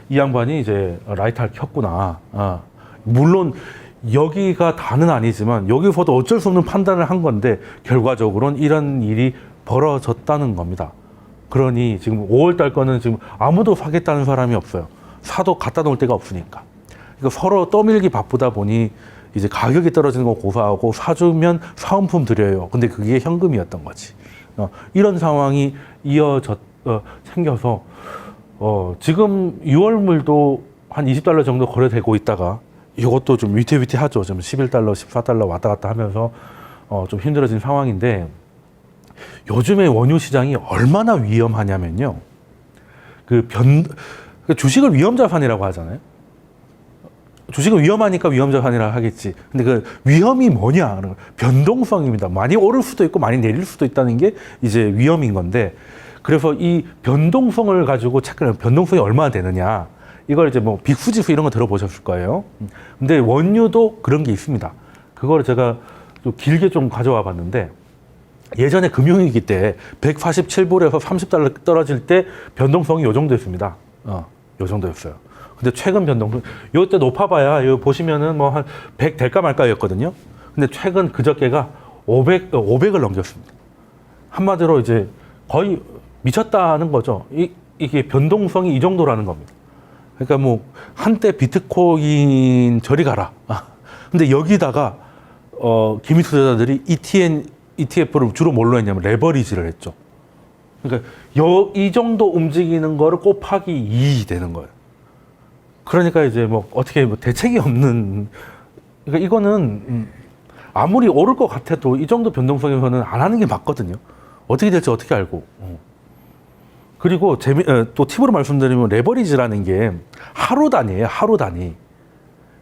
이 양반이 이제 라이터를 켰구나. 물론 여기가 다는 아니지만 여기서도 어쩔 수 없는 판단을 한 건데 결과적으로는 이런 일이 벌어졌다는 겁니다. 그러니 지금 5월 달 거는 지금 아무도 사겠다는 사람이 없어요. 사도 갖다 놓을 데가 없으니까. 그러니까 서로 떠밀기 바쁘다 보니 이제 가격이 떨어지는 거 고사하고 사주면 사은품 드려요. 근데 그게 현금이었던 거지. 이런 상황이 생겨서 지금 6월물도 한 20달러 정도 거래되고 있다가 이것도 좀 위태위태하죠. 좀 11달러, 14달러 왔다 갔다 하면서 좀 힘들어진 상황인데 요즘에 원유 시장이 얼마나 위험하냐면요. 주식을 위험자산이라고 하잖아요. 주식은 위험하니까 위험자산이라 하겠지. 근데 그 위험이 뭐냐? 변동성입니다. 많이 오를 수도 있고 많이 내릴 수도 있다는 게 이제 위험인 건데 그래서 이 변동성을 가지고 변동성이 얼마나 되느냐. 이걸 이제 뭐 빅스지수 이런 거 들어보셨을 거예요. 근데 원유도 그런 게 있습니다. 그걸 제가 좀 길게 좀 가져와 봤는데 예전에 금융위기 때 147불에서 30달러 떨어질 때 변동성이 요 정도였습니다. 요 정도였어요. 근데 최근 변동성, 요때 높아봐야, 요 보시면은 뭐 한 100 될까 말까였거든요. 근데 최근 그저께가 500을 넘겼습니다. 한마디로 이제 거의 미쳤다는 거죠. 이게 변동성이 이 정도라는 겁니다. 그러니까 뭐 한때 비트코인 저리 가라. 근데 여기다가 기미 투자자들이 ETF를 주로 뭘로 했냐면 레버리지를 했죠. 그러니까 이 정도 움직이는 거를 곱하기 2이 되는 거예요. 그러니까 이제 뭐 어떻게 뭐 대책이 없는, 그러니까 이거는 아무리 오를 것 같아도 이 정도 변동성에서는 안 하는 게 맞거든요. 어떻게 될지 어떻게 알고. 그리고 또 팁으로 말씀드리면 레버리지라는 게 하루 단위예요. 하루 단위.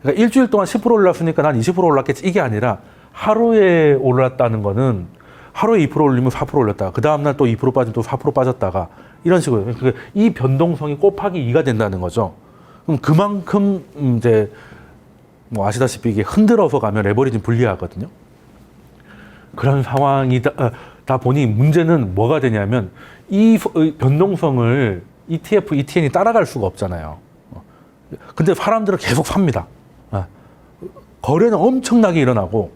그러니까 일주일 동안 10% 올랐으니까 난 20% 올랐겠지, 이게 아니라 하루에 올랐다는 거는 하루에 2% 올리면 4% 올렸다가 그 다음날 또 2% 빠지면 또 4% 빠졌다가 이런 식으로. 그러니까 이 변동성이 곱하기 2가 된다는 거죠. 그럼 그만큼 이제 뭐 아시다시피 이게 흔들어서 가면 레버리지는 불리하거든요. 그런 상황이다 보니 문제는 뭐가 되냐면 이 변동성을 ETF, ETN이 따라갈 수가 없잖아요. 근데 사람들은 계속 삽니다. 거래는 엄청나게 일어나고,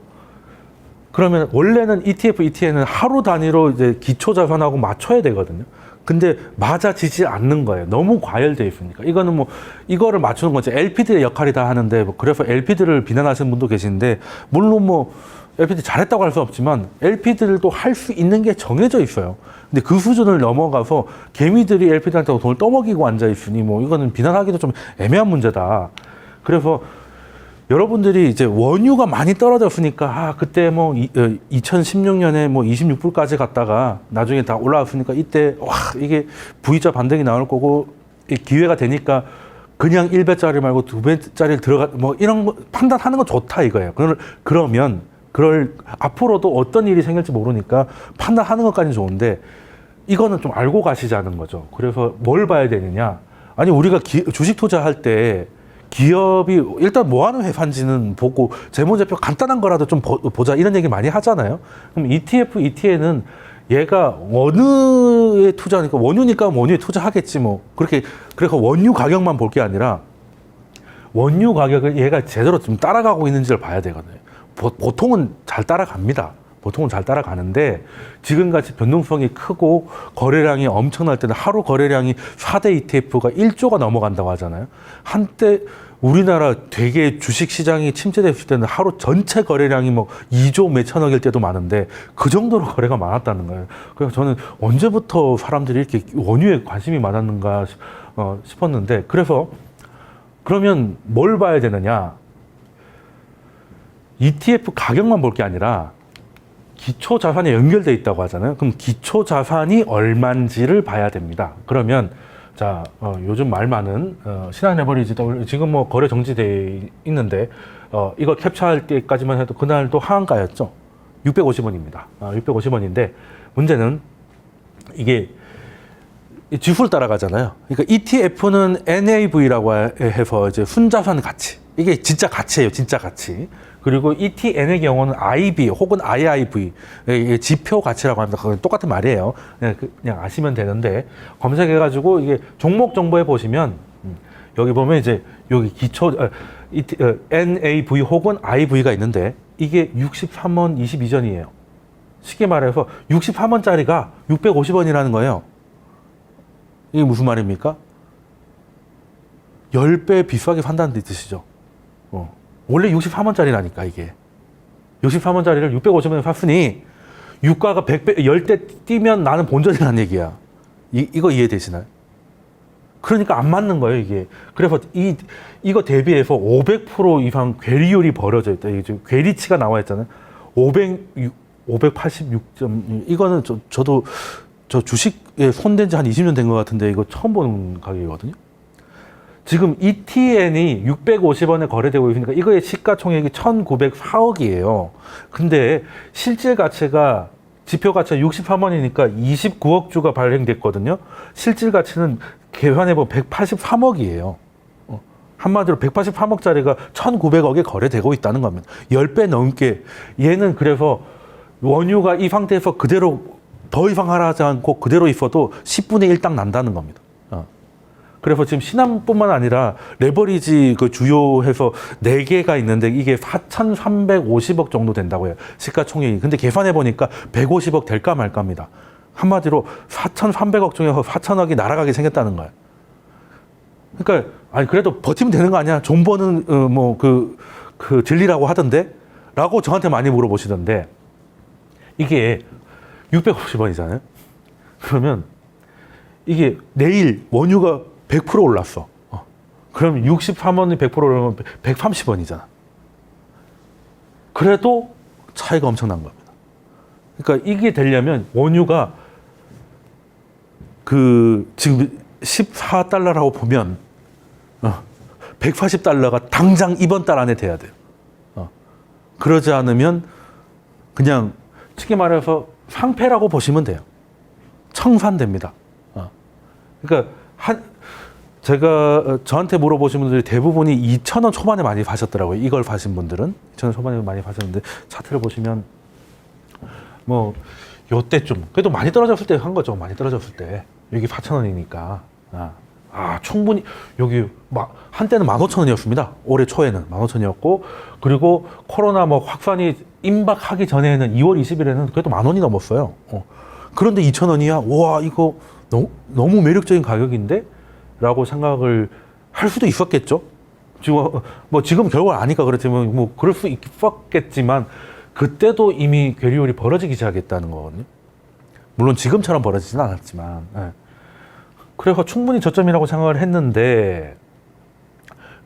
그러면 원래는 ETF, ETN은 하루 단위로 이제 기초 자산하고 맞춰야 되거든요. 근데 맞아지지 않는 거예요. 너무 과열되어 있으니까. 이거는 뭐 이거를 맞추는 건 이제 LP들의 역할이다 하는데, 뭐 그래서 LP들을 비난하시는 분도 계신데, 물론 뭐 LP들 잘했다고 할 수 없지만 LP들도 할 수 있는 게 정해져 있어요. 근데 그 수준을 넘어가서 개미들이 LP들한테 돈을 떠먹이고 앉아 있으니 뭐 이거는 비난하기도 좀 애매한 문제다. 그래서 여러분들이 이제 원유가 많이 떨어졌으니까 그때 뭐 2016년에 뭐 26불까지 갔다가 나중에 다 올라왔으니까 이때 와 이게 V자 반등이 나올 거고 기회가 되니까 그냥 1배짜리 말고 2배짜리를 들어가 뭐 이런 거 판단하는 건 좋다 이거예요. 그러면 앞으로도 어떤 일이 생길지 모르니까 판단하는 것까지는 좋은데, 이거는 좀 알고 가시자는 거죠. 그래서 뭘 봐야 되느냐? 아니 우리가 주식 투자할 때 기업이 일단 뭐 하는 회사인지는 보고 재무제표 간단한 거라도 좀 보자, 이런 얘기 많이 하잖아요. 그럼 ETF, ETN은 얘가 원유에 투자하니까 원유니까 원유에 투자하겠지 뭐. 그래서 원유 가격만 볼 게 아니라 원유 가격을 얘가 제대로 좀 따라가고 있는지를 봐야 되거든요. 보통은 잘 따라갑니다. 보통은 잘 따라가는데 지금같이 변동성이 크고 거래량이 엄청날 때는 하루 거래량이 4대 ETF가 1조가 넘어간다고 하잖아요. 한때 우리나라 되게 주식시장이 침체됐을 때는 하루 전체 거래량이 뭐 2조 몇천억일 때도 많은데 그 정도로 거래가 많았다는 거예요. 그래서 저는 언제부터 사람들이 이렇게 원유에 관심이 많았는가 싶었는데, 그래서 그러면 뭘 봐야 되느냐? ETF 가격만 볼 게 아니라 기초 자산에 연결돼 있다고 하잖아요. 그럼 기초 자산이 얼마인지를 봐야 됩니다. 그러면 자 요즘 말 많은 신한 레버리지 지금 뭐 거래 정지돼 있는데 이거 캡처할 때까지만 해도 그날도 하한가였죠. 650원입니다. 650원인데 문제는 이게 지수를 따라가잖아요. 그러니까 ETF는 NAV라고 해서 이제 순자산 가치, 이게 진짜 가치예요. 진짜 가치. 그리고 ETN의 경우는 IB 혹은 IIV, 지표 가치라고 합니다. 그건 똑같은 말이에요. 그냥 아시면 되는데, 검색해가지고 이게 종목 정보에 보시면 여기 보면 이제 여기 기초 NAV 혹은 IV가 있는데 이게 63원 22전이에요. 쉽게 말해서 63원짜리가 650원이라는 거예요. 이게 무슨 말입니까? 10배 비싸게 산다는 뜻이죠. 원래 63원짜리라니까 이게. 63원짜리를 650원에 샀으니 유가가 100배, 10대 뛰면 나는 본전이라는 얘기야. 이거 이해되시나요? 그러니까 안 맞는 거예요, 이게. 그래서 이거 대비해서 500% 이상 괴리율이 벌어져 있다. 이게 지금 괴리치가 나와 있잖아요. 586점. 이거는 저도 저 주식에 손댄 지 한 20년 된 것 같은데 이거 처음 보는 가격이거든요. 지금 ETN이 650원에 거래되고 있으니까 이거의 시가총액이 1,904억이에요. 근데 실질 가치가 지표 가치가 63원이니까 29억 주가 발행됐거든요. 실질 가치는 계산해보면 183억이에요. 한마디로 183억짜리가 1,900억에 거래되고 있다는 겁니다. 10배 넘게. 얘는 그래서 원유가 이 상태에서 그대로 더 이상 하라지 않고 그대로 있어도 10분의 1 딱 난다는 겁니다. 그래서 지금 신한뿐만 아니라 레버리지 그 주요해서 4개가 있는데 이게 4,350억 정도 된다고 해요. 시가총액이. 근데 계산해 보니까 150억 될까 말까입니다. 한마디로 4,300억 중에서 4,000억이 날아가게 생겼다는 거예요. 그러니까 아니 그래도 버티면 되는 거 아니야? 존버는 진리라고 하던데 라고 저한테 많이 물어보시던데, 이게 650원이잖아요. 그러면 이게 내일 원유가 100% 올랐어. 그러면 63원이 100% 오르면 130원이잖아. 그래도 차이가 엄청난 겁니다. 그러니까 이게 되려면 원유가 지금 14달러라고 보면 180달러가 당장 이번 달 안에 돼야 돼요. 그러지 않으면 그냥 쉽게 말해서 상패라고 보시면 돼요. 청산됩니다. 그러니까 제가 저한테 물어보신 분들이 대부분이 2,000원 초반에 많이 파셨더라고요. 이걸 파신 분들은 2,000원 초반에 많이 파셨는데, 차트를 보시면 뭐 요때쯤 그래도 많이 떨어졌을 때 한 거죠. 많이 떨어졌을 때 여기 4,000원이니까 충분히 여기 한때는 15,000원이었습니다. 올해 초에는 15,000원이었고, 그리고 코로나 확산이 임박하기 전에는 2월 20일에는 그래도 10,000원이 넘었어요. 그런데 2,000원이야. 와, 이거 너무 매력적인 가격인데? 라고 생각을 할 수도 있었겠죠. 지금 결과를 아니까 그렇지만 그럴 수 있었겠지만, 그때도 이미 괴리율이 벌어지기 시작했다는 거거든요. 물론 지금처럼 벌어지지는 않았지만. 그래서 충분히 저점이라고 생각을 했는데,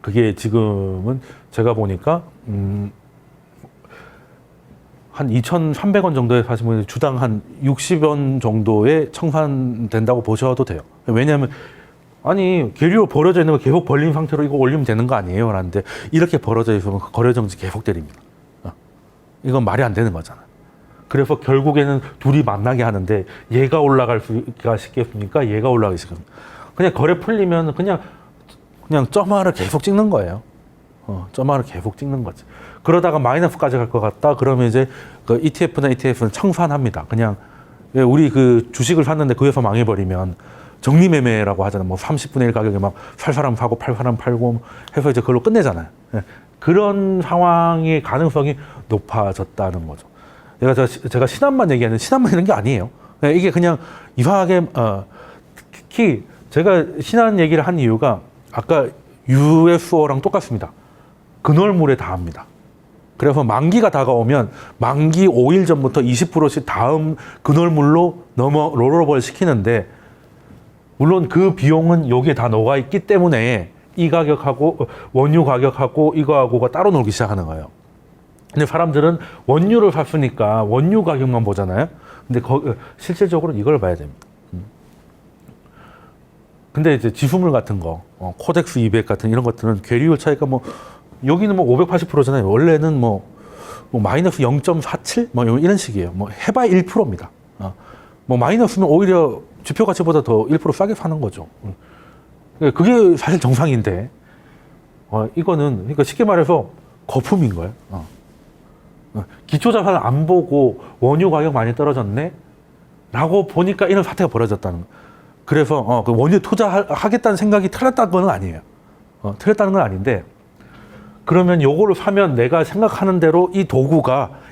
그게 지금은 제가 보니까 한 2,300원 정도에 사신 분이 주당 한 60원 정도에 청산된다고 보셔도 돼요. 왜냐하면 괴리로 벌어져 있는 거 계속 벌린 상태로 이거 올리면 되는 거 아니에요? 라는데, 이렇게 벌어져 있으면 거래 정지 계속 때립니다. 이건 말이 안 되는 거잖아. 그래서 결국에는 둘이 만나게 하는데, 얘가 올라갈까 싶겠습니까? 얘가 올라가기 싶습니까? 그냥 거래 풀리면 그냥 점화를 계속 찍는 거예요. 점화를 계속 찍는 거지. 그러다가 마이너스까지 갈 것 같다? 그러면 이제 그 ETF나 ETF는 청산합니다. 그냥 우리 주식을 샀는데 그에서 망해버리면 정리매매라고 하잖아요. 30분의 1 가격에 살 사람 사고 팔 사람 팔고 해서 이제 그걸로 끝내잖아요. 그런 상황의 가능성이 높아졌다는 거죠. 제가 신한만 얘기하는, 신한만 이런 게 아니에요. 이게 그냥 이상하게, 특히 제가 신한 얘기를 한 이유가 아까 USO랑 똑같습니다. 근월물에 닿습니다. 그래서 만기가 다가오면 만기 5일 전부터 20%씩 다음 근월물로 롤오버 시키는데, 물론 그 비용은 여기에 다 녹아 있기 때문에 이 가격하고 원유 가격하고 이거하고가 따로 놀기 시작하는 거예요. 근데 사람들은 원유를 샀으니까 원유 가격만 보잖아요. 근데 실질적으로 이걸 봐야 됩니다. 근데 이제 지수물 같은 거, 코덱스 200 같은 이런 것들은 괴리율 차이가 여기는 580%잖아요. 원래는 마이너스 0.47? 이런 식이에요. 해봐야 1%입니다. 마이너스면 오히려 지표 가치보다 더 1% 싸게 사는 거죠. 그게 사실 정상인데, 이거는, 그러니까 쉽게 말해서 거품인 거예요. 기초자산을 안 보고 원유 가격 많이 떨어졌네? 라고 보니까 이런 사태가 벌어졌다는 거예요. 그래서, 그 원유 투자하겠다는 생각이 틀렸다는 건 아니에요. 틀렸다는 건 아닌데, 그러면 요거를 사면 내가 생각하는 대로 이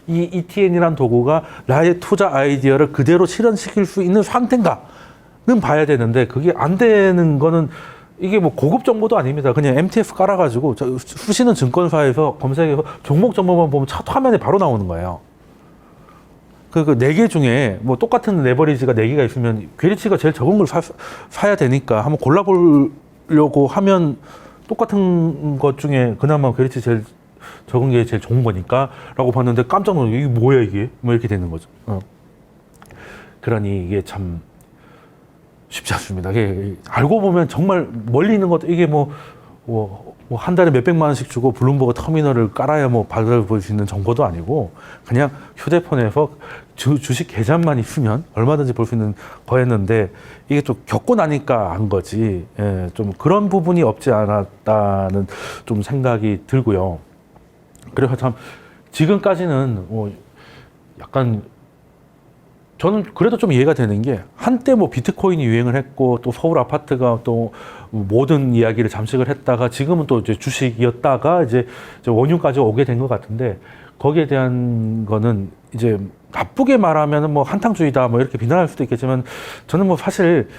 ETN이라는 도구가 나의 투자 아이디어를 그대로 실현시킬 수 있는 상태인가는 봐야 되는데, 그게 안 되는 거는 이게 고급 정보도 아닙니다. 그냥 MTF 깔아가지고 수시는 증권사에서 검색해서 종목 정보만 보면 첫 화면에 바로 나오는 거예요. 그 4개 중에 똑같은 레버리지가 4개가 있으면 괴리치가 제일 적은 걸 사야 되니까 한번 골라보려고 하면 똑같은 것 중에 그나마 괴리치 제일 적은 게 제일 좋은 거니까 라고 봤는데 깜짝 놀라요. 이게 뭐야 이게? 이렇게 되는 거죠. 그러니 이게 참 쉽지 않습니다. 이게 알고 보면 정말 멀리 있는 것도 이게 한 달에 몇백만 원씩 주고 블룸버그 터미널을 깔아야 받아볼 수 있는 정보도 아니고, 그냥 휴대폰에서 주식 계좌만 있으면 얼마든지 볼 수 있는 거였는데, 이게 좀 겪고 나니까 안 거지. 좀 그런 부분이 없지 않았다는 좀 생각이 들고요. 그래서 참 지금까지는 약간 저는 그래도 좀 이해가 되는 게, 한때 비트코인이 유행을 했고 또 서울 아파트가 또 모든 이야기를 잠식을 했다가 지금은 또 이제 주식이었다가 이제 원유까지 오게 된 것 같은데, 거기에 대한 거는 이제 나쁘게 말하면 한탕주의다 이렇게 비난할 수도 있겠지만, 저는 사실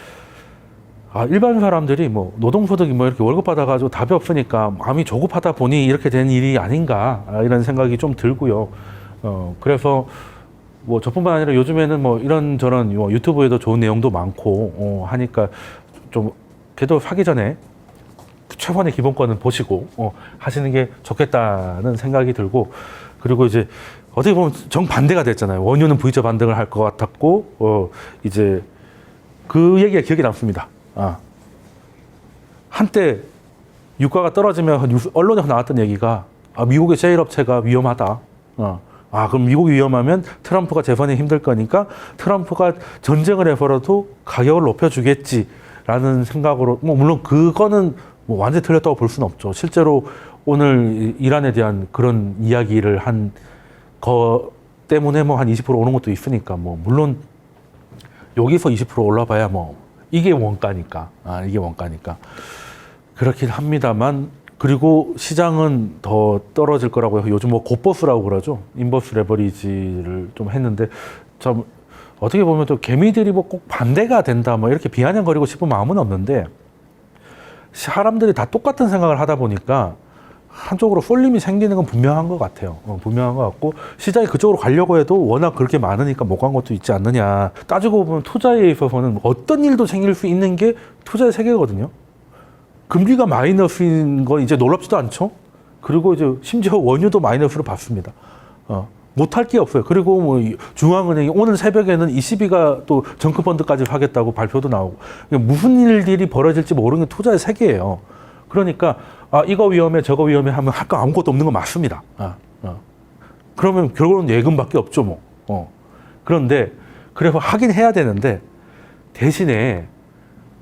일반 사람들이 뭐 노동소득이 뭐 이렇게 월급 받아가지고 답이 없으니까 마음이 조급하다 보니 이렇게 된 일이 아닌가 이런 생각이 좀 들고요. 그래서 뭐 저뿐만 아니라 요즘에는 뭐 이런저런 뭐 유튜브에도 좋은 내용도 많고 하니까 좀 그래도 사기 전에 최소한의 기본권은 보시고 하시는 게 좋겠다는 생각이 들고, 그리고 이제 어떻게 보면 정반대가 됐잖아요. 원유는 V자 반등을 할 것 같았고 이제 그 얘기가 기억에 남습니다. 한때 유가가 떨어지면 언론에서 나왔던 얘기가 미국의 제일 업체가 위험하다. 그럼 미국이 위험하면 트럼프가 재선이 힘들 거니까 트럼프가 전쟁을 해서라도 가격을 높여주겠지라는 생각으로, 뭐 물론 그거는 뭐 완전히 틀렸다고 볼 수는 없죠. 실제로 오늘 이란에 대한 그런 이야기를 한 거 때문에 뭐 한 20% 오른 것도 있으니까, 뭐 물론 여기서 20% 올라봐야 뭐 이게 원가니까 이게 원가니까 그렇긴 합니다만, 그리고 시장은 더 떨어질 거라고 해서 요즘 뭐 곧버스라고 그러죠. 인버스 레버리지를 좀 했는데, 참 어떻게 보면 또 개미들이 뭐 꼭 반대가 된다 뭐 이렇게 비아냥거리고 싶은 마음은 없는데, 사람들이 다 똑같은 생각을 하다 보니까 한쪽으로 쏠림이 생기는 건 분명한 것 같아요. 분명한 것 같고, 시장이 그쪽으로 가려고 해도 워낙 그렇게 많으니까 못 간 것도 있지 않느냐. 따지고 보면 투자에 있어서는 어떤 일도 생길 수 있는 게 투자의 세계거든요. 금리가 마이너스인 건 이제 놀랍지도 않죠. 그리고 이제 심지어 원유도 마이너스로 받습니다. 못할 게 없어요. 그리고 뭐 중앙은행이 오늘 새벽에는 ECB가 또 정크펀드까지 하겠다고 발표도 나오고, 무슨 일들이 벌어질지 모르는 게 투자의 세계예요. 그러니까 이거 위험해 저거 위험해 하면 할 거 아무것도 없는 거 맞습니다. 그러면 결국은 예금밖에 없죠 뭐. 그런데 그래서 하긴 해야 되는데, 대신에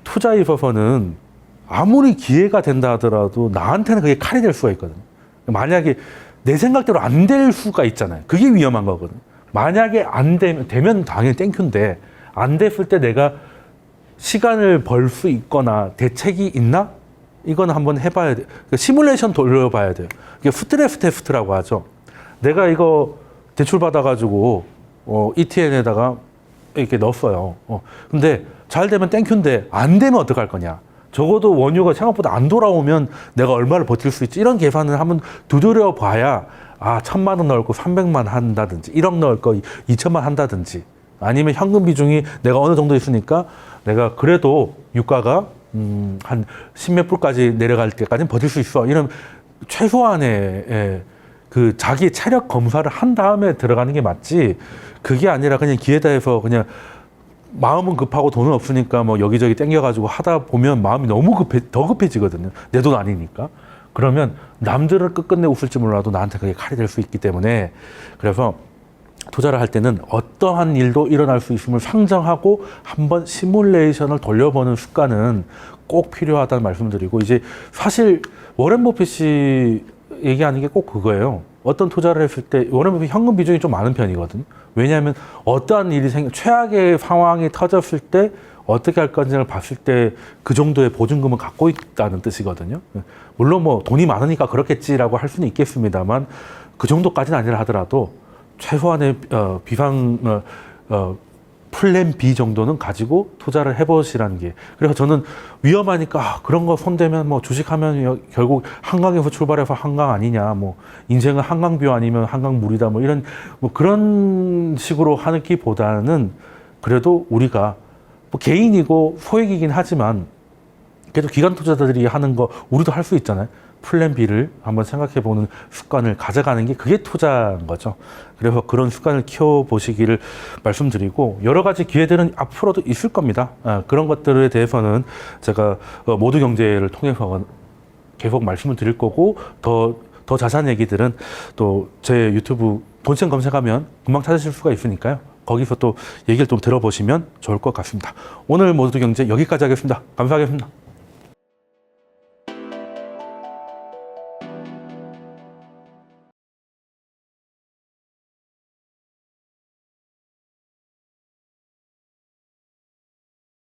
투자에 있어서는 아무리 기회가 된다 하더라도 나한테는 그게 칼이 될 수가 있거든요. 만약에 내 생각대로 안 될 수가 있잖아요. 그게 위험한 거거든요. 만약에 안 되면 당연히 땡큐인데, 안 됐을 때 내가 시간을 벌 수 있거나 대책이 있나? 이건 한번 해봐야 돼요. 시뮬레이션 돌려봐야 돼요. 이게 스트레스 테스트라고 하죠. 내가 이거 대출 받아가지고 ETN에다가 이렇게 넣었어요. 근데 잘 되면 땡큐인데 안 되면 어떡할 거냐. 적어도 원유가 생각보다 안 돌아오면 내가 얼마를 버틸 수 있지. 이런 계산을 한번 두드려 봐야 1,000만 원 넣을 거 300만 한다든지, 1억 넣을 거 2천만 한다든지, 아니면 현금 비중이 내가 어느 정도 있으니까 내가 그래도 유가가 한 10몇 불까지 내려갈 때까지는 버틸 수 있어. 이런 최소한의 그 자기 체력 검사를 한 다음에 들어가는 게 맞지. 그게 아니라 그냥 기회다 해서 그냥 마음은 급하고 돈은 없으니까 뭐 여기저기 땡겨가지고 하다 보면 마음이 너무 더 급해지거든요. 내 돈 아니니까. 그러면 남들을 끝끝내 웃을지 몰라도 나한테 그게 칼이 될 수 있기 때문에, 그래서 투자를 할 때는 어떠한 일도 일어날 수 있음을 상정하고 한번 시뮬레이션을 돌려보는 습관은 꼭 필요하다는 말씀드리고, 이제 사실 워렌 버핏이 얘기하는 게 꼭 그거예요. 어떤 투자를 했을 때 워렌 버핏 현금 비중이 좀 많은 편이거든요. 왜냐하면 어떠한 일이 최악의 상황이 터졌을 때 어떻게 할 건지를 봤을 때 그 정도의 보증금을 갖고 있다는 뜻이거든요. 물론 뭐 돈이 많으니까 그렇겠지라고 할 수는 있겠습니다만, 그 정도까지는 아니라 하더라도 최소한의 플랜 B 정도는 가지고 투자를 해보시라는 게. 그래서 저는 위험하니까 그런 거 손대면 뭐 주식하면 결국 한강에서 출발해서 한강 아니냐, 뭐 인생은 한강뷰 아니면 한강물이다, 뭐 이런 뭐 그런 식으로 하는 기보다는, 그래도 우리가 뭐 개인이고 소액이긴 하지만 그래도 기관 투자자들이 하는 거 우리도 할 수 있잖아요. 플랜 B를 한번 생각해보는 습관을 가져가는 게 그게 투자인 거죠. 그래서 그런 습관을 키워보시기를 말씀드리고, 여러 가지 기회들은 앞으로도 있을 겁니다. 그런 것들에 대해서는 제가 모두경제를 통해서 계속 말씀을 드릴 거고, 더 자세한 얘기들은 또 제 유튜브 본생 검색하면 금방 찾으실 수가 있으니까요. 거기서 또 얘기를 좀 들어보시면 좋을 것 같습니다. 오늘 모두경제 여기까지 하겠습니다. 감사하겠습니다.